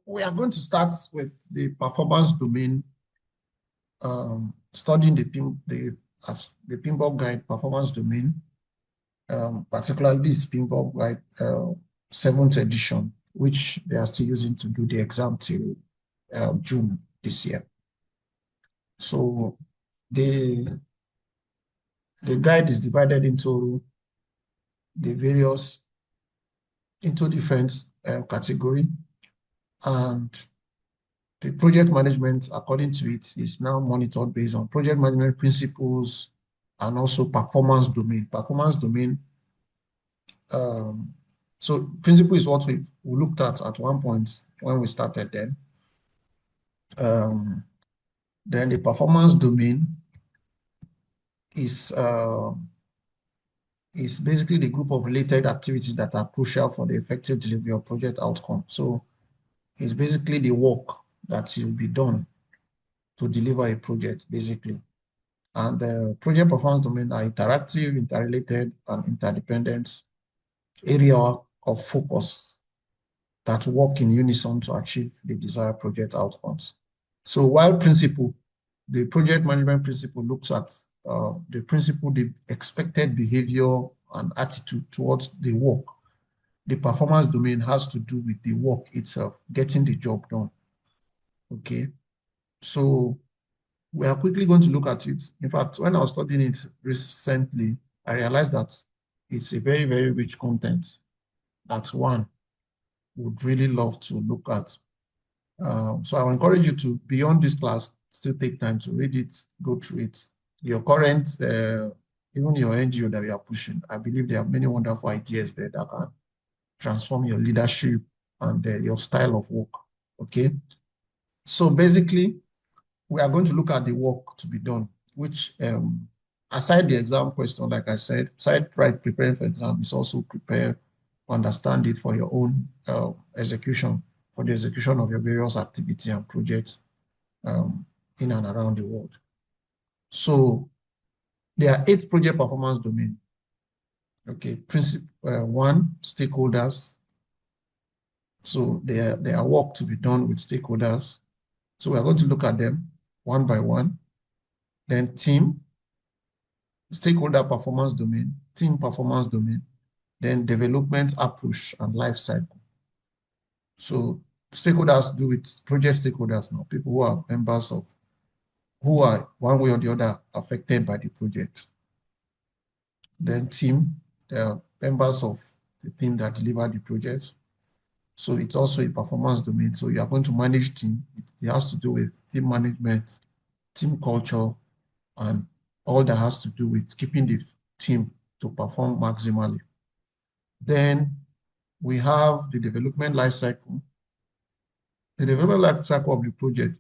we are going to start with the performance domain, studying the PMBOK guide performance domain, particularly this PMBOK guide 7th edition, which they are still using to do the exam till June this year. So the guide is divided into different category, and the project management, according to it, is now monitored based on project management principles and also performance domain. Performance domain, so principle is what we looked at one point when we started then. Then the performance domain is basically the group of related activities that are crucial for the effective delivery of project outcome. So it's basically the work that will be done to deliver a project, basically. And the project performance domain are interactive, interrelated, and interdependent area of focus that work in unison to achieve the desired project outcomes. So while principle, the project management principle looks at the expected behavior and attitude towards the work, the performance domain has to do with the work itself, getting the job done. Okay, so we are quickly going to look at it. In fact, when I was studying it recently, I realized that it's a very, very rich content that one would really love to look at. So I will encourage you to, beyond this class, still take time to read it, go through it. Your current, even your NGO that we are pushing, I believe there are many wonderful ideas there that can transform your leadership and your style of work. Okay. So basically, we are going to look at the work to be done, which aside the exam question, like I said, aside preparing for exam, is also prepare, understand it for your own execution, for the execution of your various activities and projects in and around the world. So there are 8 project performance domains. Okay, one, stakeholders. So there are work to be done with stakeholders. So we are going to look at them one by one. Then team, stakeholder performance domain, team performance domain, then development approach and life cycle. So stakeholders do with project stakeholders now, people who are members of, who are one way or the other affected by the project. Then team, they are members of the team that deliver the project. So it's also a performance domain. So you are going to manage team. It has to do with team management, team culture, and all that has to do with keeping the team to perform maximally. Then we have the development life cycle. The development life cycle of the project,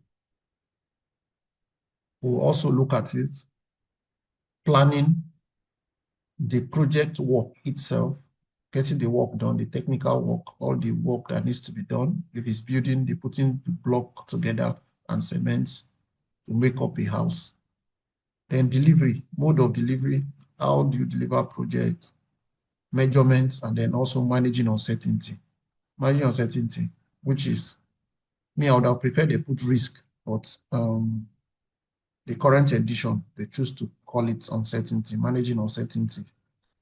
we'll also look at it, planning the project work itself, getting the work done, the technical work, all the work that needs to be done. If it's building, the putting the block together and cement to make up a house. Then delivery, mode of delivery, how do you deliver project, measurements, and then also managing uncertainty. Managing uncertainty, which is, I would have preferred they put risk, but the current edition, they choose to call it uncertainty, managing uncertainty.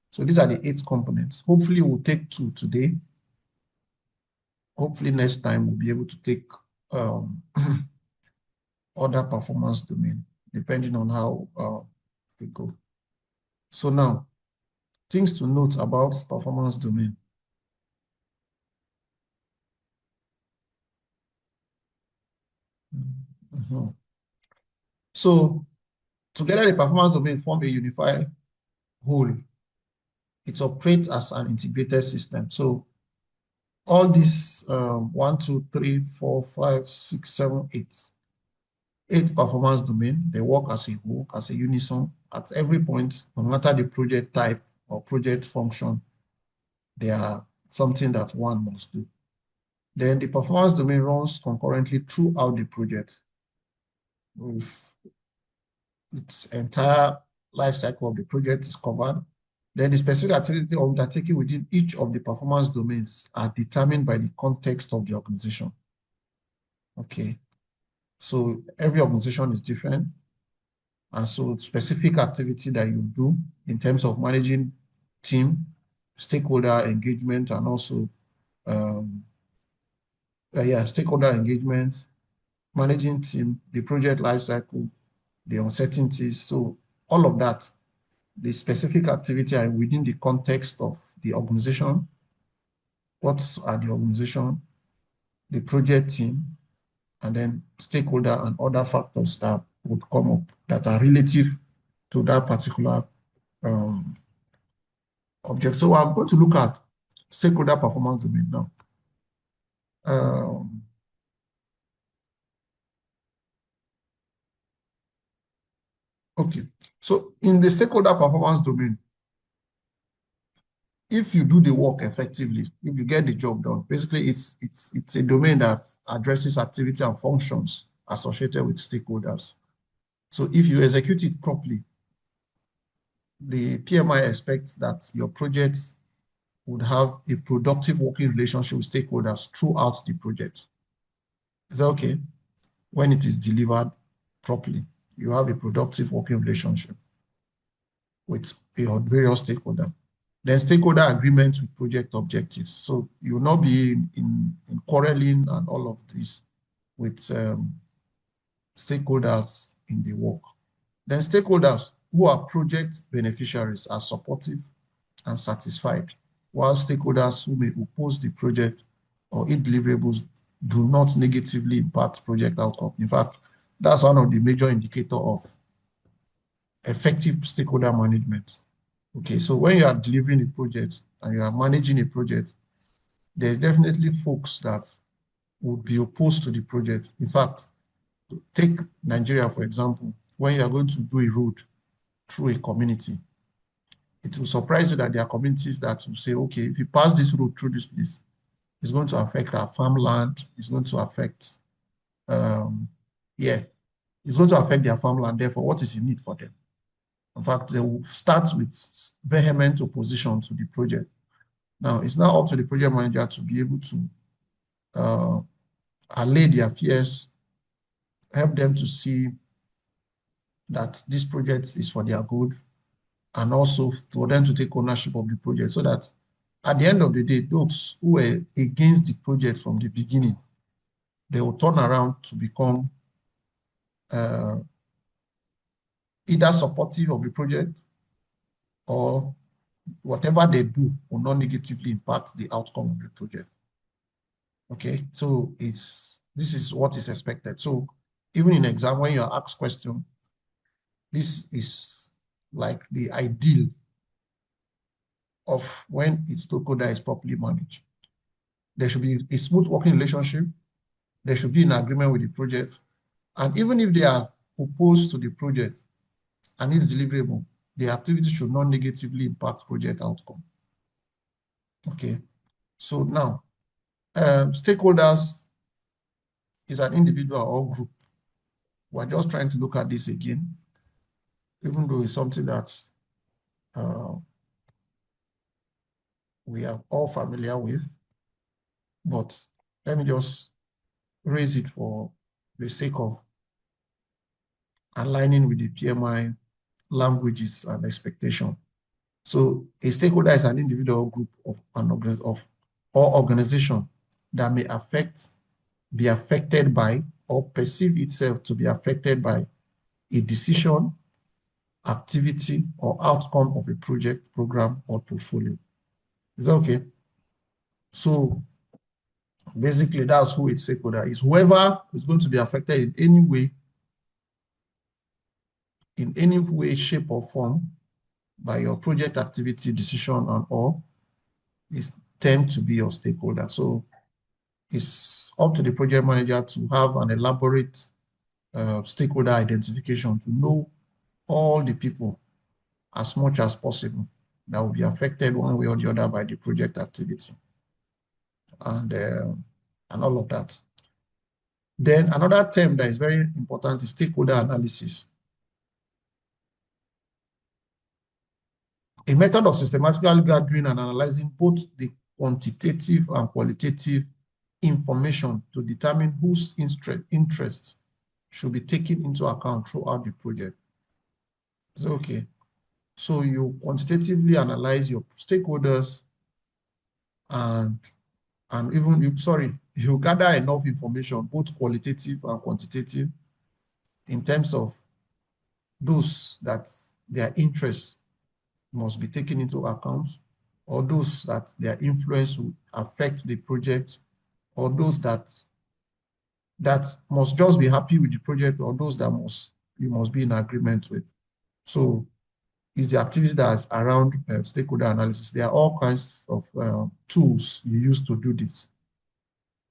So these are the 8 components. Hopefully we'll take 2 today. Hopefully next time we'll be able to take other performance domain, depending on how we go. So now, things to note about performance domain. So together, the performance domain form a unified whole. It operates as an integrated system. So all these 1, 2, 3, 4, 5, 6, 7, 8 performance domain, they work as a whole, as a unison. At every point, no matter the project type or project function, they are something that one must do. Then the performance domain runs concurrently throughout the project, with its entire life cycle of the project is covered. Then the specific activity undertaken within each of the performance domains are determined by the context of the organization. Okay. So every organization is different. And so specific activity that you do in terms of managing team, stakeholder engagement, and also um, stakeholder engagement, managing team, the project lifecycle, the uncertainties. So all of that, the specific activity are within the context of the organization. What are the organization, the project team, and then stakeholder and other factors that would come up that are relative to that particular um, object. So I'm going to look at stakeholder performance domain now. Um, okay, so in the stakeholder performance domain, if you do the work effectively, if you get the job done, basically it's a domain that addresses activity and functions associated with stakeholders. So if you execute it properly, the PMI expects that your projects would have a productive working relationship with stakeholders throughout the project. Is that okay? When it is delivered properly, you have a productive working relationship with your various stakeholders. Then stakeholder agreements with project objectives. So you will not be in quarreling and all of this with stakeholders in the work. Then stakeholders who are project beneficiaries are supportive and satisfied, while stakeholders who may oppose the project or its deliverables do not negatively impact project outcome. In fact, that's one of the major indicators of effective stakeholder management. Okay, so when you are delivering a project and you are managing a project, there's definitely folks that would be opposed to the project. In fact, take Nigeria, for example, when you are going to do a road through a community, it will surprise you that there are communities that will say, okay, if you pass this road through this place, it's going to affect our farmland, it's going to affect, um, yeah, it's going to affect their farmland. Therefore, what is in need for them? In fact, they will start with vehement opposition to the project. Now, it's now up to the project manager to be able to uh, allay their fears, help them to see that this project is for their good, and also for them to take ownership of the project so that at the end of the day, those who were against the project from the beginning, they will turn around to become uh, either supportive of the project or whatever they do will not negatively impact the outcome of the project. Okay, so this is what is expected. So even in exam, when you are asked question, this is like the ideal of when its stakeholder is properly managed. There should be a smooth working relationship. There should be an agreement with the project. And even if they are opposed to the project and it's deliverable, the activity should not negatively impact project outcome. Okay, so now stakeholders is an individual or group. We're just trying to look at this again, even though it's something that uh, we are all familiar with, but let me just raise it for the sake of aligning with the PMI languages and expectation. So a stakeholder is an individual group of an or organization that may be affected by, or perceive itself to be affected by a decision, activity, or outcome of a project, program, or portfolio. Is that okay? So basically, that's who its stakeholder is. Whoever is going to be affected in any way, shape, or form by your project activity, decision, and all, is tend to be your stakeholder. So it's up to the project manager to have an elaborate stakeholder identification to know all the people as much as possible that will be affected one way or the other by the project activity and all of that. Then another term that is very important is stakeholder analysis. A method of systematically gathering and analyzing both the quantitative and qualitative information to determine whose interests should be taken into account throughout the project. So, okay. So you quantitatively analyze your stakeholders and even you gather enough information, both qualitative and quantitative, in terms of those that their interests must be taken into account, or those that their influence will affect the project, or those that must just be happy with the project, or those that you must be in agreement with. So is the activity that's around stakeholder analysis. There are all kinds of tools you use to do this.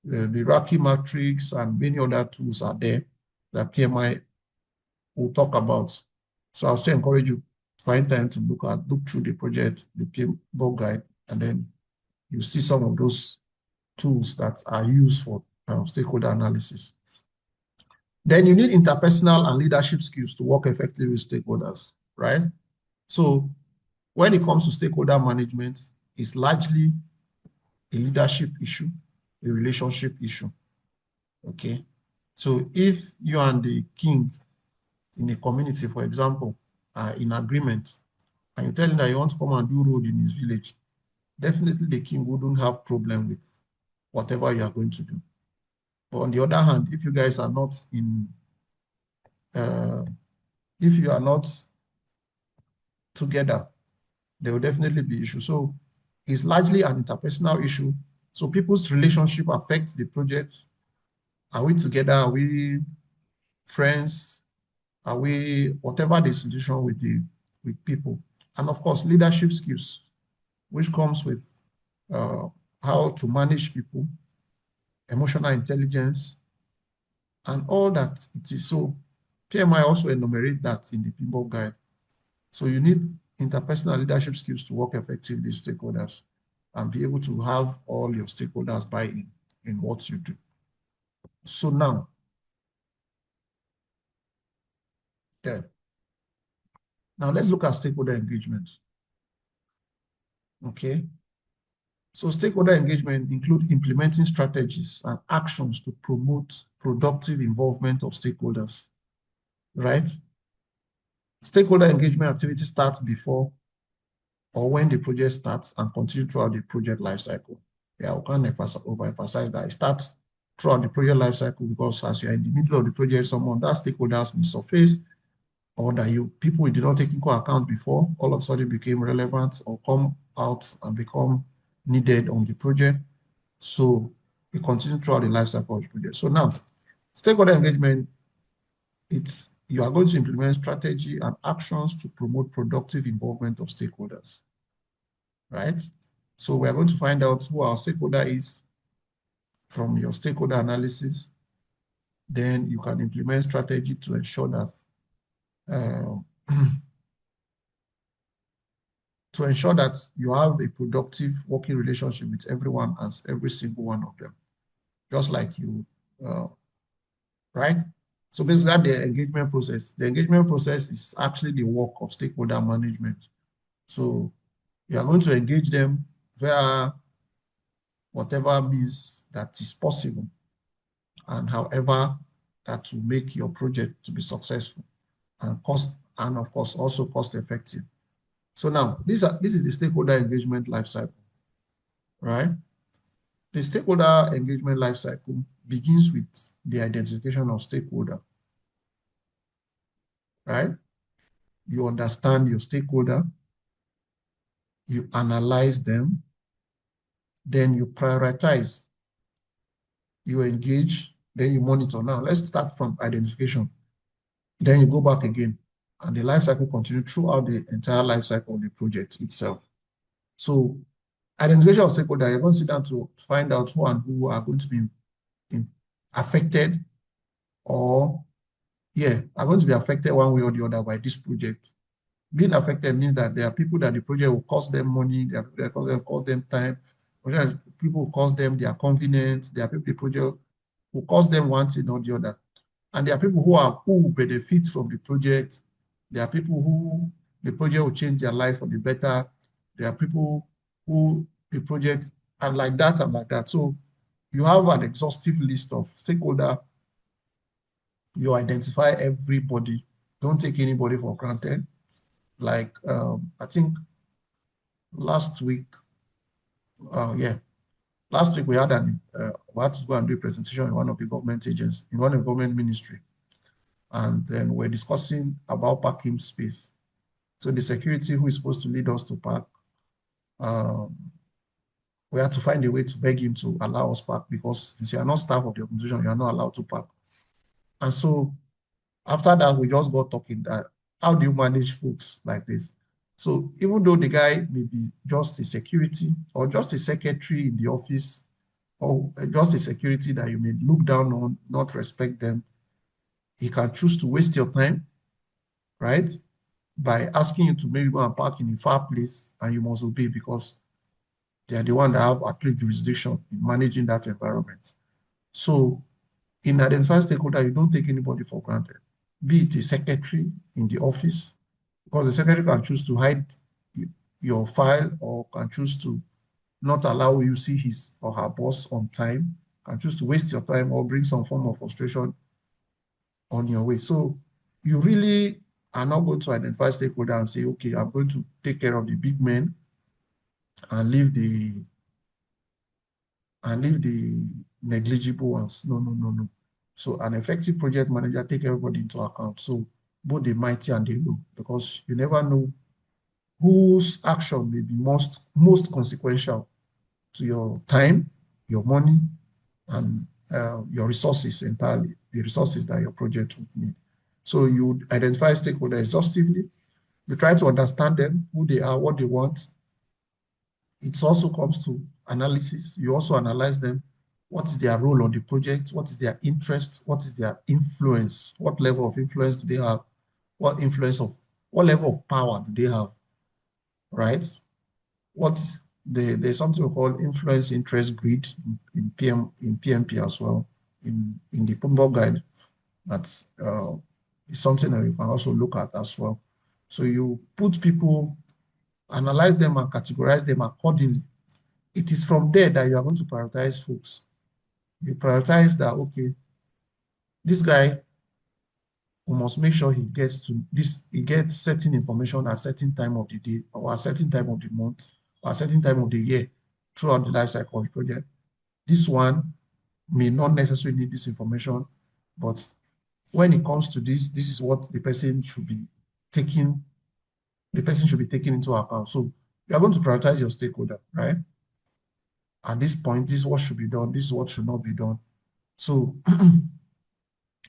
The hierarchy matrix and many other tools are there that PMI will talk about. So I'll still encourage you to find time to look through the project, the PMBOK guide, and then you see some of those tools that are used for stakeholder analysis. Then you need interpersonal and leadership skills to work effectively with stakeholders, right? So when it comes to stakeholder management, it's largely a leadership issue, a relationship issue, okay? So if you and the king in a community, for example, are in agreement, and you tell him that you want to come and do road in his village, definitely the king wouldn't have problem with whatever you are going to do. But on the other hand, if you guys are not if you are not together, there will definitely be issues. So it's largely an interpersonal issue. So people's relationship affects the project. Are we together? Are we friends? Are we whatever the situation with people? And of course, leadership skills, which comes with how to manage people, emotional intelligence, and all that it is. So PMI also enumerate that in the PMBOK guide. So you need interpersonal leadership skills to work effectively with stakeholders and be able to have all your stakeholders buy in what you do. So now, now let's look at stakeholder engagement. Okay. So stakeholder engagement include implementing strategies and actions to promote productive involvement of stakeholders, right? Stakeholder engagement activity starts before or when the project starts and continue throughout the project lifecycle. Yeah, we can't overemphasize that. It starts throughout the project lifecycle because as you're in the middle of the project, some of that stakeholders may surface, or that people you did not take into account before all of a sudden became relevant or come out and become needed on the project. So we continue throughout the life cycle of the project. So now, stakeholder engagement, you are going to implement strategy and actions to promote productive involvement of stakeholders, right? So we are going to find out who our stakeholder is from your stakeholder analysis. Then you can implement strategy to ensure that you have a productive working relationship with everyone and every single one of them, just like you, right? So basically the engagement process. The engagement process is actually the work of stakeholder management. So you are going to engage them via whatever means that is possible and however that will make your project to be successful and of course also cost effective. So now this is the stakeholder engagement lifecycle, right? The stakeholder engagement lifecycle begins with the identification of stakeholder, right? You understand your stakeholder, you analyze them, then you prioritize, you engage, then you monitor. Now let's start from identification. Then you go back again, and the life cycle continues throughout the entire life cycle of the project itself. So identification of stakeholder, you're going to sit down to find out who and who are going to be affected or, are going to be affected one way or the other by this project. Being affected means that there are people that the project will cost them money, there are people that cost them time, people will cost them their convenience, there are people the project will cost them one thing or the other. And there are people who will benefit from the project. There are people who the project will change their life for the better. There are people who the project, and like that and like that. So you have an exhaustive list of stakeholder. You identify everybody. Don't take anybody for granted. Like I think last week, yeah, last week we had we had to go and do a presentation in one of the government agents, in one of the government ministry, and then we're discussing about parking space. So the security who is supposed to lead us to park, um, we had to find a way to beg him to allow us park because since you are not staff of the organization, you are not allowed to park. And so after that, we just got talking that how do you manage folks like this? So even though the guy may be just a security or just a secretary in the office or just a security that you may look down on, not respect them, he can choose to waste your time, right? By asking you to maybe go and park in a far place and you must obey because they are the one that have actually jurisdiction in managing that environment. So in identifying stakeholder, you don't take anybody for granted, be it a secretary in the office, because the secretary can choose to hide your file or can choose to not allow you see his or her boss on time, can choose to waste your time or bring some form of frustration on your way. So you really are not going to identify stakeholder and say, okay, I'm going to take care of the big men and leave the negligible ones. No, no, no, no. So an effective project manager take everybody into account. So both the mighty and the low, because you never know whose action may be most consequential to your time, your money, and your resources entirely, the resources that your project would need. So you identify stakeholders exhaustively. You try to understand them, who they are, what they want. It also comes to analysis. You also analyze them. What is their role on the project? What is their interest? What is their influence? What level of influence do they have? What level of power do they have? Right? There's something we call influence interest grid in PMP as well, in the PMBOK guide. That's is something that you can also look at as well. So you put people, analyze them and categorize them accordingly. It is from there that you are going to prioritize folks. You prioritize that, okay, this guy, we must make sure he gets certain information at a certain time of the day or a certain time of the month or a certain time of the year throughout the life cycle of the project. This one may not necessarily need this information, but when it comes to this is what the person should be taking into account. So you are going to prioritize your stakeholder, right? At this point, this is what should be done, this is what should not be done. So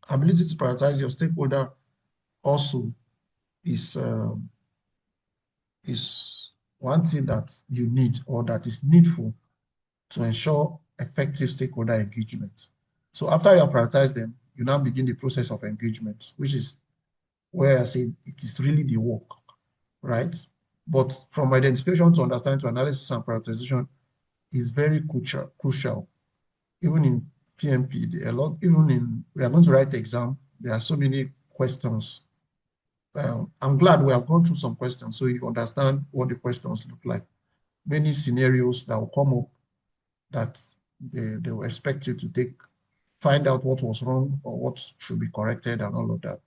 ability to prioritize your stakeholder also is one thing that you need or that is needful to ensure effective stakeholder engagement. So after you have prioritized them, you now begin the process of engagement, which is where I say it is really the work, right? But from identification to understanding to analysis and prioritization is very crucial. Even in PMP, we are going to write the exam, there are so many questions. I'm glad we have gone through some questions so you understand what the questions look like. Many scenarios that will come up that they will expect you to find out what was wrong or what should be corrected and all of that.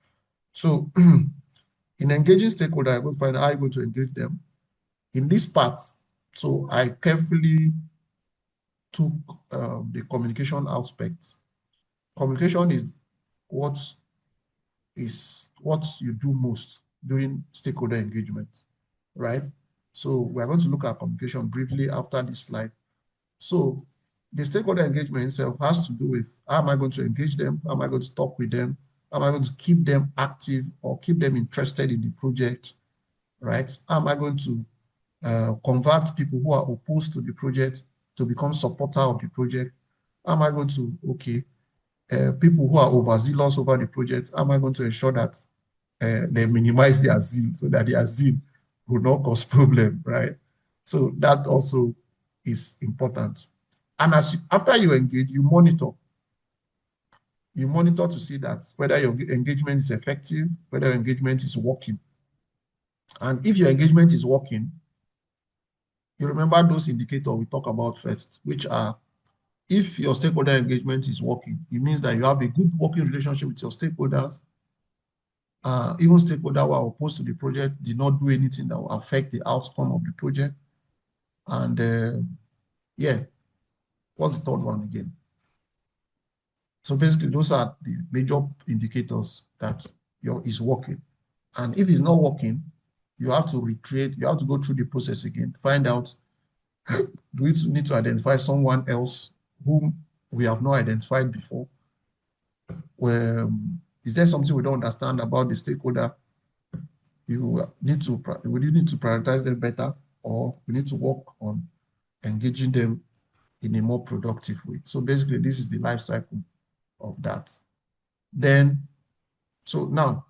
So in engaging stakeholders, I'm going to find out how you're going to engage them. In this part, so I carefully took the communication aspect. Communication what is what you do most during stakeholder engagement, right? So we're going to look at communication briefly after this slide. So the stakeholder engagement itself has to do with how am I going to engage them? How am I going to talk with them? How am I going to keep them active or keep them interested in the project, right? How am I going to convert people who are opposed to the project to become supporter of the project? How am I going to, people who are overzealous over the project, how am I going to ensure that they minimize their zeal so that their zeal will not cause problem, right? So that also is important. And after you engage, you monitor. You monitor to see that whether your engagement is effective, whether your engagement is working. And if your engagement is working, you remember those indicators we talk about first, which are If your stakeholder engagement is working, it means that you have a good working relationship with your stakeholders. Even stakeholders who are opposed to the project did not do anything that will affect the outcome of the project. And yeah, what's the third one again? So basically, those are the major indicators that is working. And if it's not working, you have to recreate, you have to go through the process again, find out, do we need to identify someone else whom we have not identified before? Is there something we don't understand about the stakeholder? We need to prioritize them better, or we need to work on engaging them in a more productive way. So basically, this is the life cycle of that. Then, so now,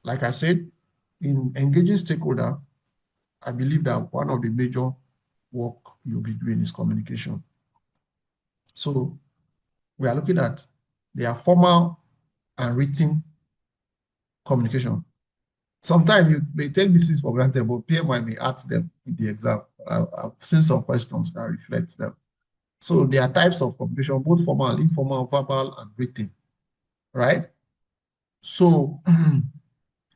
like I said, in engaging stakeholder, I believe that one of the major work you'll be doing is communication. So we are looking at their formal and written communication. Sometimes you may take this for granted, but PMI may ask them in the exam. I've seen some questions that reflect them. So there are types of communication, both formal, informal, verbal, and written, right? So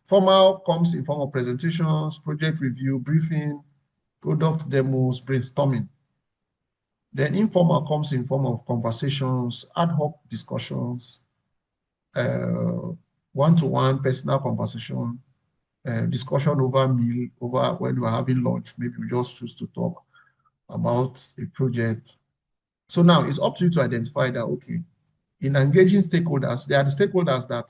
formal comes in form of presentations, project review, briefing, product demos, brainstorming. Then informal comes in form of conversations, ad hoc discussions, one-to-one personal conversation, discussion over meal, over when we are having lunch. Maybe we just choose to talk about a project. So now it's up to you to identify that, okay, in engaging stakeholders, they are the stakeholders that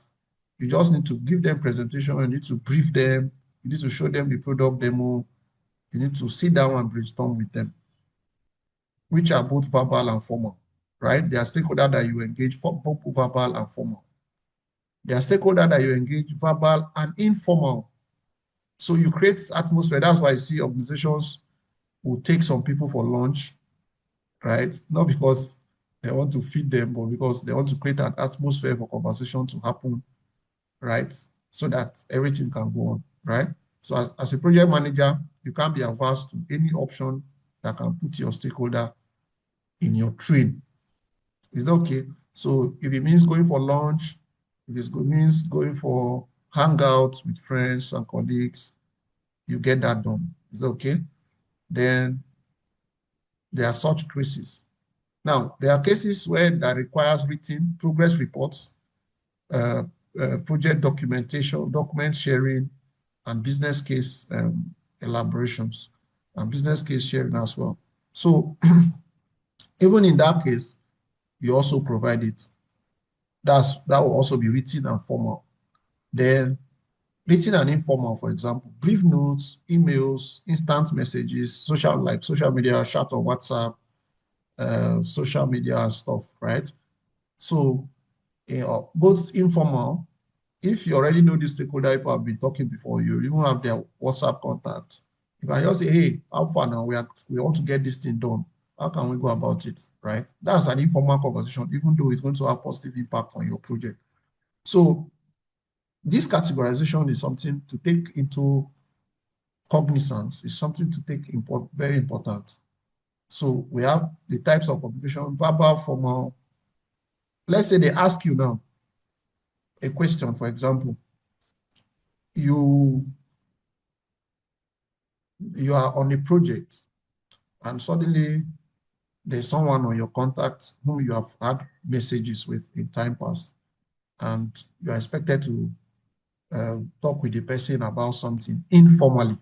you just need to give them presentation, you need to brief them, you need to show them the product demo, you need to sit down and brainstorm with them, which are both verbal and formal, right? They are stakeholders that you engage for both verbal and formal. They are stakeholders that you engage verbal and informal. So you create atmosphere. That's why I see organizations will take some people for lunch, right? Not because they want to feed them, but because they want to create an atmosphere for conversation to happen, right? So that everything can go on, right? So as a project manager, you can't be averse to any option that can put your stakeholder in your train. Is that okay? So if it means going for lunch, if it means going for hangouts with friends and colleagues, you get that done. Is that okay? Then there are such cases. Now, there are cases where that requires written progress reports, uh, project documentation, document sharing, and business case elaborations, and business case sharing as well. So even in that case, you also provide it. That will also be written and formal. Then written and informal, for example, brief notes, emails, instant messages, social media, chat or WhatsApp, social media stuff, right? So both informal, if you already know the stakeholder people have been talking before, you even have their WhatsApp contact. You can just say, hey, how far now? We want to get this thing done. How can we go about it, right? That's an informal conversation, even though it's going to have positive impact on your project. So this categorization is something to take into cognizance, is something to take very important. So we have the types of communication, verbal, formal. Let's say they ask you now a question, for example, you you are on a project and suddenly there's someone on your contact whom you have had messages with in time past, and you are expected to talk with the person about something informally.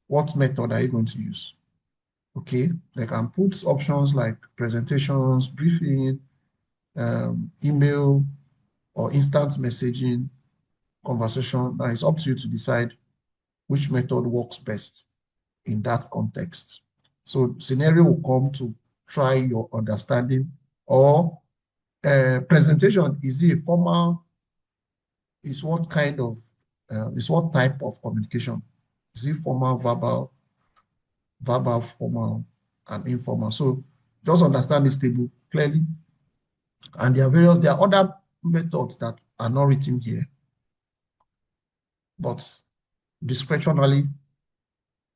What method are you going to use? Okay, they can put options like presentations, briefing, email, or instant messaging, conversation. Now it's up to you to decide which method works best in that context. So scenario will come to try your understanding, or presentation. Is it formal? Is what kind of, is what type of communication? Is it formal, verbal, formal, and informal? So just understand this table clearly. And there are other methods that are not written here, but discretionally,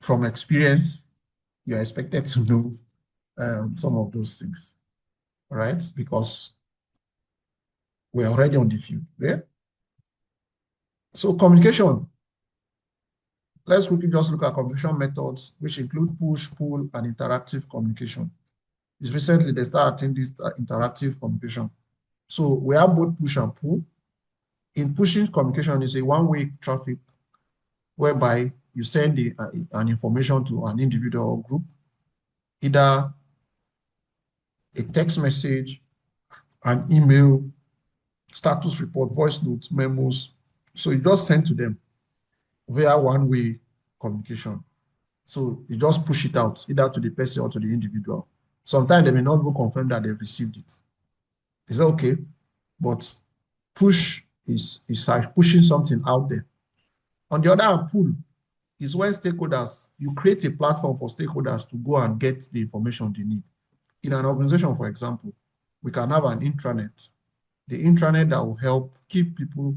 from experience, you're expected to know some of those things, right? Because we're already on the field. Yeah. So communication, let's quickly just look at communication methods, which include push, pull, and interactive communication. It's recently they started this interactive communication. So we have both push and pull. In pushing communication is a one-way traffic whereby you send an information to an individual or group, either a text message, an email, status report, voice notes, memos. So you just send to them via one-way communication. So you just push it out either to the person or to the individual. Sometimes they may not even confirm that they've received it. Is that okay? But push is like pushing something out there. On the other hand, pull is when stakeholders, you create a platform for stakeholders to go and get the information they need. In an organization, for example, we can have an intranet, the intranet that will help keep people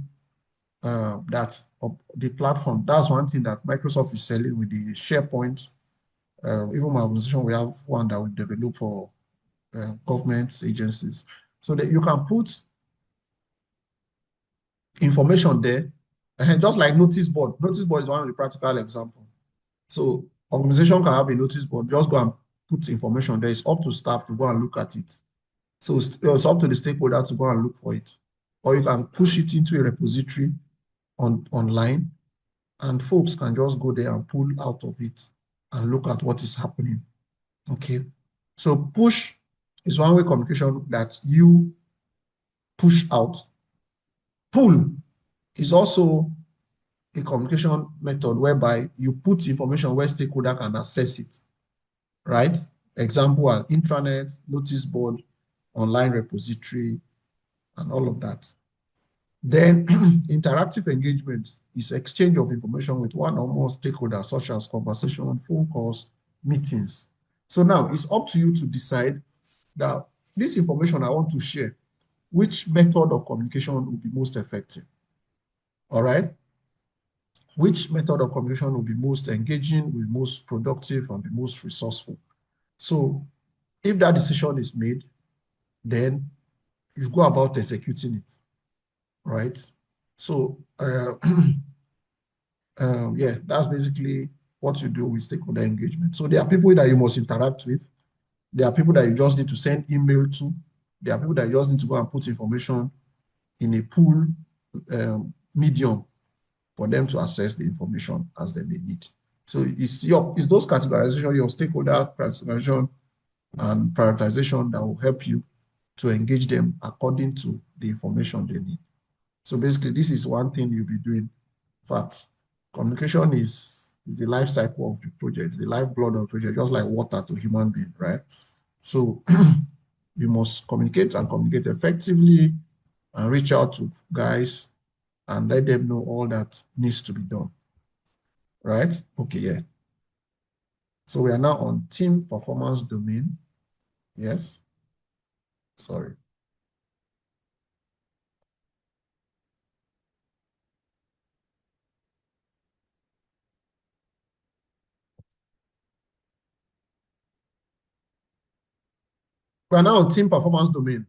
that the platform. That's one thing that Microsoft is selling with the SharePoint. Even my organization, we have one that we develop for government agencies, so that you can put information there, and just like notice board. Notice board is one of the practical examples. So organization can have a notice board, just go and put information there. It's up to staff to go and look at it. So it's up to the stakeholder to go and look for it. Or you can push it into a repository online, and folks can just go there and pull out of it and look at what is happening. Okay. So push is one-way communication that you push out. Pull is also a communication method whereby you put information where stakeholder can access it, right? Example are intranet, notice board, online repository, and all of that. Then interactive engagement is exchange of information with one or more stakeholders, such as conversation, phone calls, meetings. So now it's up to you to decide that this information I want to share, which method of communication will be most effective. All right? Which method of communication will be most engaging, will be most productive, and be most resourceful. So if that decision is made, then you go about executing it, right? So yeah, that's basically what you do with stakeholder engagement. So there are people that you must interact with. There are people that you just need to send email to. There are people that you just need to go and put information in a pool medium for them to access the information as they may need. So it's those categorization, your stakeholder categorization and prioritization that will help you to engage them according to the information they need. So basically, this is one thing you'll be doing. In fact, communication is the life cycle of the project, the lifeblood of the project, just like water to human being, right? So you must communicate and communicate effectively and reach out to guys and let them know all that needs to be done, right? Okay, yeah. So we are now on team performance domain. Yes, sorry. We are now on team performance domain.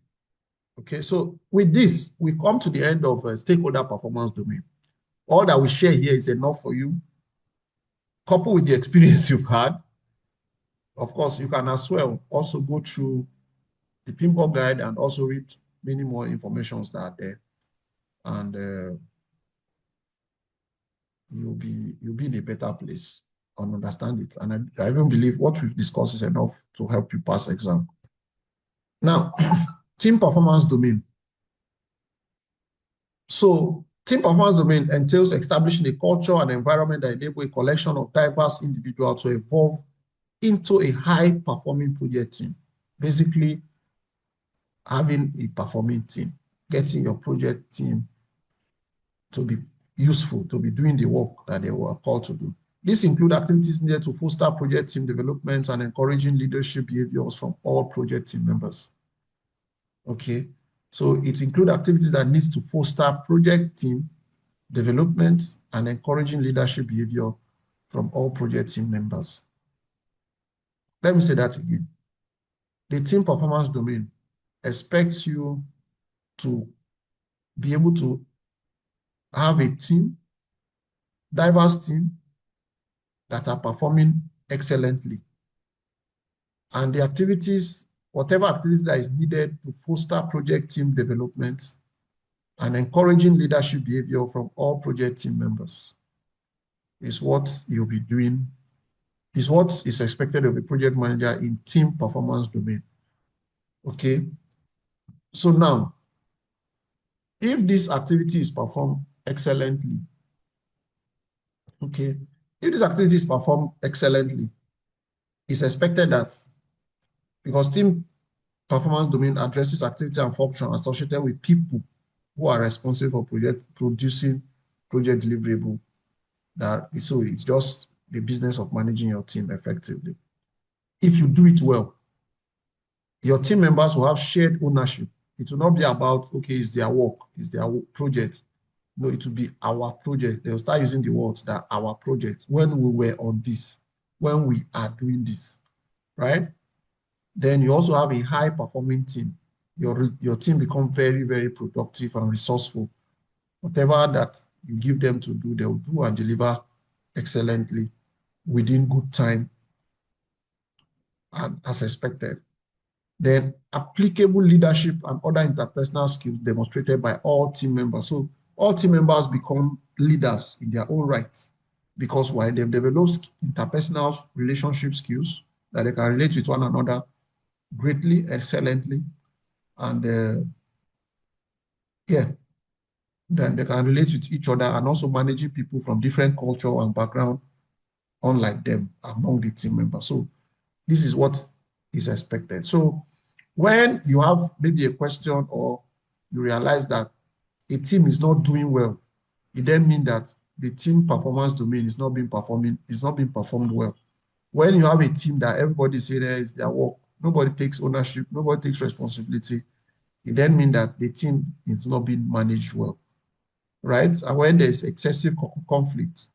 Okay, so with this, we come to the end of stakeholder performance domain. All that we share here is enough for you. Coupled with the experience you've had, of course, you can as well also go through the PMBOK guide and also read many more informations that are there. And you'll be in a better place and understand it. And I even believe what we've discussed is enough to help you pass exam. Now, team performance domain. So team performance domain entails establishing a culture and environment that enable a collection of diverse individuals to evolve into a high-performing project team. Basically, having a performing team, getting your project team to be useful, to be doing the work that they were called to do. This includes activities needed to foster project team development and encouraging leadership behaviors from all project team members. Okay, so it includes activities that needs to foster project team development and encouraging leadership behavior from all project team members. Let me say that again. The team performance domain expects you to be able to have a team, diverse team that are performing excellently. And the activities, whatever activities that is needed to foster project team development and encouraging leadership behavior from all project team members is what you'll be doing, is what is expected of a project manager in team performance domain. Okay. So now, if this activity is performed excellently, okay, if this activity is performed excellently, it's expected that because team performance domain addresses activity and function associated with people who are responsible for producing project deliverable. So it's just the business of managing your team effectively. If you do it well, your team members will have shared ownership. It will not be about, okay, it's their work, it's their project. No, it will be our project. They'll start using the words that our project, when we were on this, when we are doing this, right? Then you also have a high performing team. Your team become very, very productive and resourceful. Whatever that you give them to do, they'll do and deliver excellently within good time and as expected. Then applicable leadership and other interpersonal skills demonstrated by all team members. So all team members become leaders in their own right because why? They've developed interpersonal relationship skills that they can relate with one another greatly, excellently, and yeah, then they can relate with each other and also managing people from different culture and background, unlike them, among the team members. So this is what is expected. So when you have maybe a question or you realize that a team is not doing well, it then means that the team performance domain is not being performed well. When you have a team that everybody say that is their work, nobody takes ownership, nobody takes responsibility, it then means that the team is not being managed well, right? And when there's excessive conflict,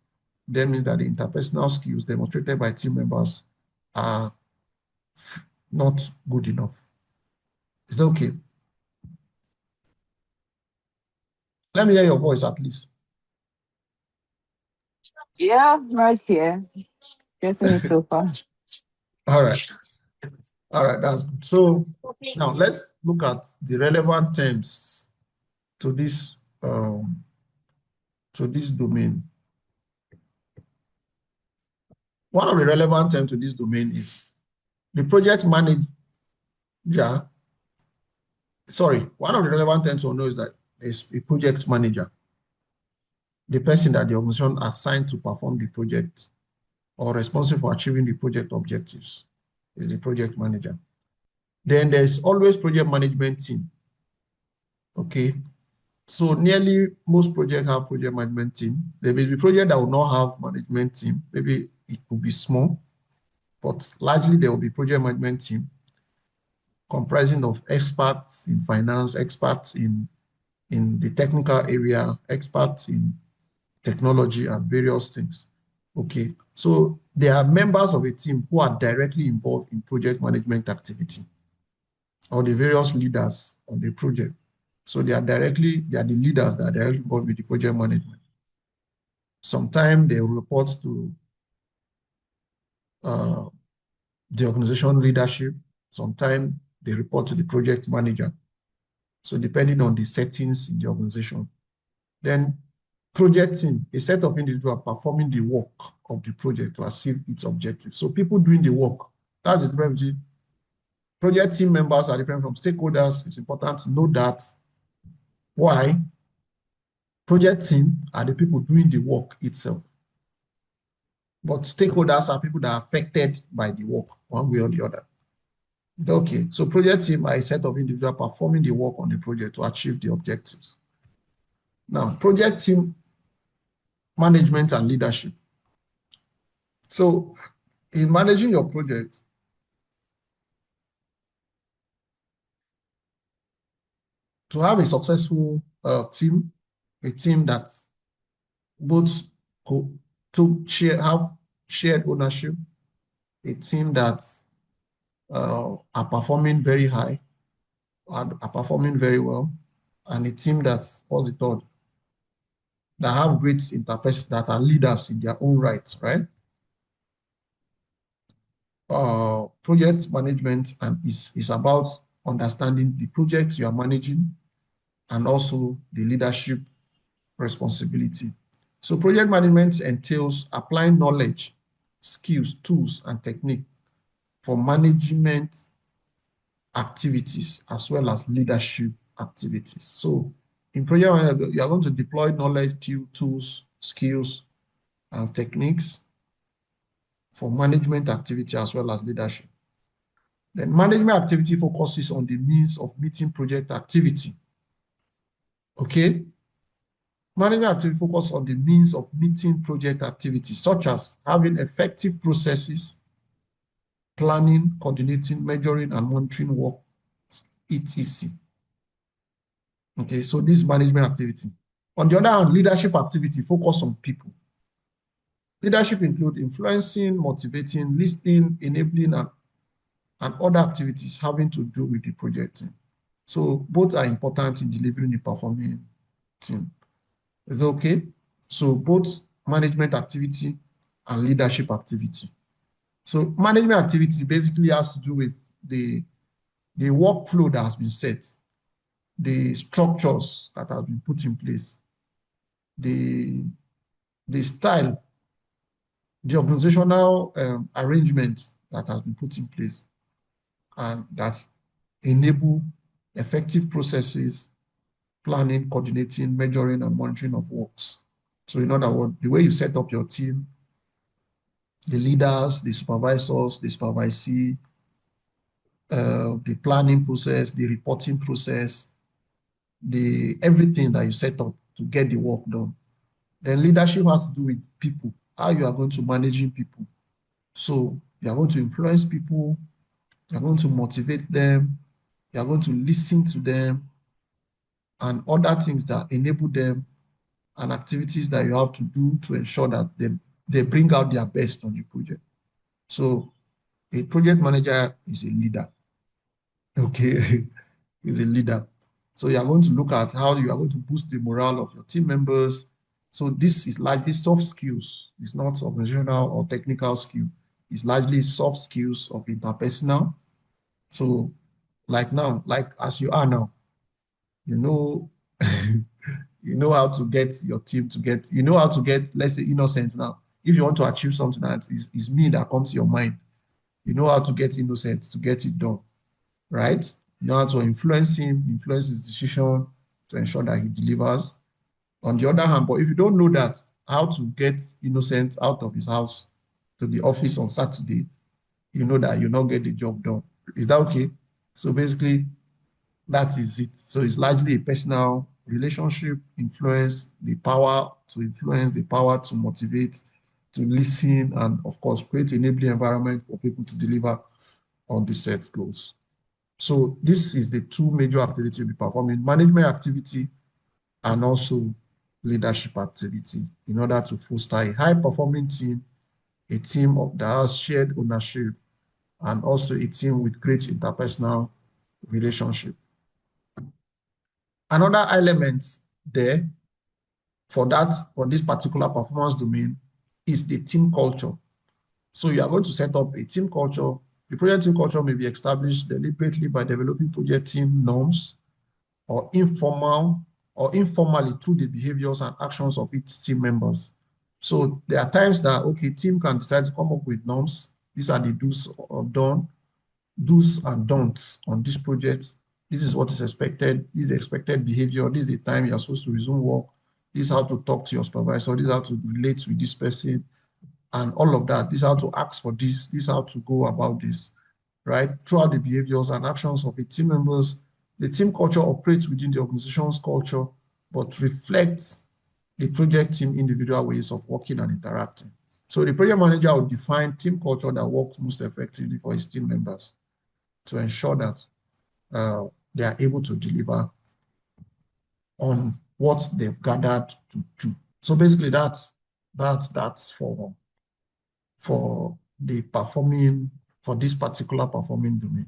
that means that the interpersonal skills demonstrated by team members are not good enough. Is that okay? Let me hear your voice at least. Yeah, right here. Getting it so far. All right. All right, that's good. So now let's look at the relevant terms to this domain. One of the relevant terms to this domain is the project manager. Sorry, one of the relevant terms to know is that is a project manager, the person that the organization assigned to perform the project or responsible for achieving the project objectives is the project manager. Then there's always project management team. Okay. So nearly most projects have project management team. There may be project that will not have management team. Maybe it could be small, but largely there will be project management team comprising of experts in finance, experts in the technical area, experts in technology and various things. Okay, so there are members of a team who are directly involved in project management activity or the various leaders on the project. So they are the leaders that are directly involved with the project management. Sometimes they report to uh, the organization leadership. Sometimes they report to the project manager. So depending on the settings in the organization. Then project team, a set of individuals performing the work of the project to achieve its objectives. So people doing the work, that's the difference. Project team members are different from stakeholders. It's important to know that. Why? Project team are the people doing the work itself. But stakeholders are people that are affected by the work one way or the other. Okay, so project team are a set of individuals performing the work on the project to achieve the objectives. Now, project team management and leadership. So in managing your project, to have a successful team, a team that both have shared ownership, a team that are performing very high, are performing very well, and a team that's, what's the third, that have great interpreters, that are leaders in their own right, right? Project management and is about understanding the project you are managing and also the leadership responsibility. So project management entails applying knowledge, skills, tools, and technique for management activities as well as leadership activities. So in project management, you are going to deploy knowledge, tools, skills, and techniques for management activity as well as leadership. Then management activity focuses on the means of meeting project activity. Okay? Management activity focuses on the means of meeting project activity, such as having effective processes, planning, coordinating, measuring, and monitoring work, etc. Okay, so this management activity. On the other hand, leadership activity focus on people. Leadership include influencing, motivating, listening, enabling, and other activities having to do with the project team. So both are important in delivering a performing team. Is it okay? So both management activity and leadership activity. So management activity basically has to do with the workflow that has been set, the structures that have been put in place, the style, the organizational arrangements that has been put in place, and that enable effective processes, planning, coordinating, measuring, and monitoring of works. So in other words, the way you set up your team, the leaders, the supervisors, the supervisee, the planning process, the reporting process, the everything that you set up to get the work done. Then leadership has to do with people, how you are going to managing people. So you are going to influence people, you are going to motivate them, you are going to listen to them, and other things that enable them, and activities that you have to do to ensure that they bring out their best on the project. So a project manager is a leader. Okay, is a leader. So you are going to look at how you are going to boost the morale of your team members. So this is largely soft skills. It's not organizational or technical skill. It's largely soft skills of interpersonal. So like now, like as you are now, you know, you know how to get your team to get, you know how to get, let's say, innocent now. If you want to achieve something that is me that comes to your mind, you know how to get innocent to get it done, right? You know how to influence him, influence his decision to ensure that he delivers. On the other hand, but if you don't know that, how to get innocent out of his house to the office on Saturday, you know that you'll not get the job done. Is that okay? So basically, that is it. So it's largely a personal relationship, influence, the power to influence, the power to motivate, to listen, and of course, create an enabling environment for people to deliver on the set goals. So this is the two major activities we'll be performing: management activity and also leadership activity, in order to foster a high-performing team, a team that has shared ownership, and also a team with great interpersonal relationship. Another element there for this particular performance domain is the team culture. So you are going to set up a team culture. The project team culture may be established deliberately by developing project team norms, or informally through the behaviors and actions of its team members. So there are times that, okay, team can decide to come up with norms. These are the do's and don'ts on this project. This is what is expected. This is expected behavior. This is the time you are supposed to resume work. This is how to talk to your supervisor. This is how to relate with this person, and all of that. This is how to ask for this. This is how to go about this, right? Throughout the behaviors and actions of the team members, the team culture operates within the organization's culture, but reflects the project team individual ways of working and interacting. So the project manager will define team culture that works most effectively for his team members to ensure that they are able to deliver on what they've gathered to do. So basically that's for the performing, for this particular performing domain.